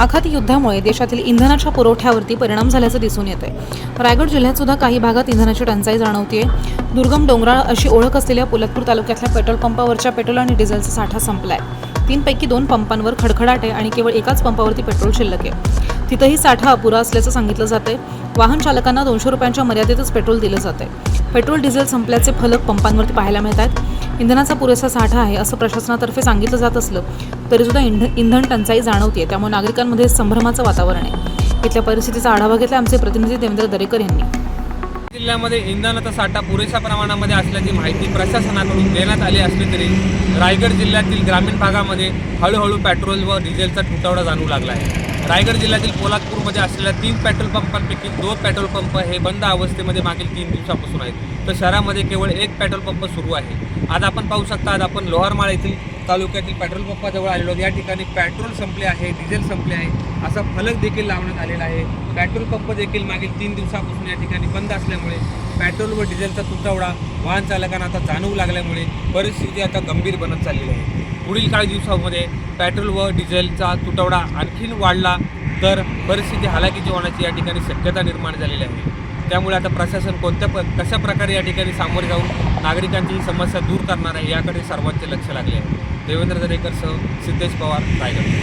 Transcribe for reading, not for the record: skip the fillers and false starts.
आखाती युद्धामुळे देशातील इंधनाच्या पुरवठ्यावरती परिणाम झाल्याचं दिसून येतंय। रायगड जिल्ह्यात सुद्धा काही भागात इंधनाची टंचाई जाणवतेय। दुर्गम डोंगराळ अशी ओळख असलेल्या पोलादपूर तालुक्यातल्या पेट्रोल पंपावरच्या पेट्रोल आणि डिझेलचा साठा संपलाय। 3 पैकी 2 पंपांवर खडखडाट आहे आणि केवळ एकाच पंपावरती पेट्रोल शिल्लक आहे। तिथंही साठा अपुरा असल्याचं सांगितलं जातंय। वाहन चालकांना 200 रुपयांच्या मर्यादेतच पेट्रोल दिलं जातंय। पेट्रोल डिझेल संपल्याचे फलक पंपांवरती पाहायला मिळतात। इंधनाचा पुरेसा साठा आहे असं प्रशासनातर्फे सांगितलं जात असलं तरीसुद्धा इंधन टंचाई जाणवते, त्यामुळे नागरिकांमध्ये संभ्रमाचं वातावरण आहे। इथल्या परिस्थितीचा आढावा घेतला आमचे प्रतिनिधी देवेंद्र दरेकर यांनी। जिल्ह्यामध्ये इंधनाचा साठा पुरेशा प्रमाणामध्ये असल्याची माहिती प्रशासनाकडून देण्यात आली असली तरी रायगड जिल्ह्यातील ग्रामीण भागामध्ये हळूहळू पेट्रोल व डिझेलचा तुटवडा जाणवू लागला आहे। रायगड जिल्ह्यातील पोलादपूरमध्ये असलेल्या 3 पेट्रोल पंपांपैकी 2 पेट्रोल पंप हे बंद अवस्थेमध्ये मागील 3 दिवसापासून आहेत, तर शहरामध्ये केवळ 1 पेट्रोल पंप सुरू आहे। आज आपण पाहू शकता, आज आपण लोहारमाळ येथील तालुक्यातील पेट्रोल पंपाजवळ आलेलो आहोत। या ठिकाणी पेट्रोल संपले आहे, डिझेल संपले आहे असा फलक देखील लावण्यात आलेला आहे। पेट्रोल पंप देखील मागील 3 दिवसापासून या ठिकाणी बंद असल्यामुळे पेट्रोल व डिझेलचा तुटवडा वाहन चालकांना आता जाणवू लागल्यामुळे परिस्थिती आता गंभीर बनत चाललेली आहे। पुढील काही दिवसांमध्ये पेट्रोल व डिझेलचा तुटवडा आणखीन वाढला तर परिस्थिती हालाकीची होण्याची या ठिकाणी शक्यता निर्माण झालेली आहे। त्यामुळे आता प्रशासन कशा प्रकारे या ठिकाणी सामोरे जाऊन नागरिकांची ही समस्या दूर करणार आहे याकडे सर्वांचे लक्ष लागले आहे। देवेंद्र दरेकरसह सिद्धेश पवार, रायगड।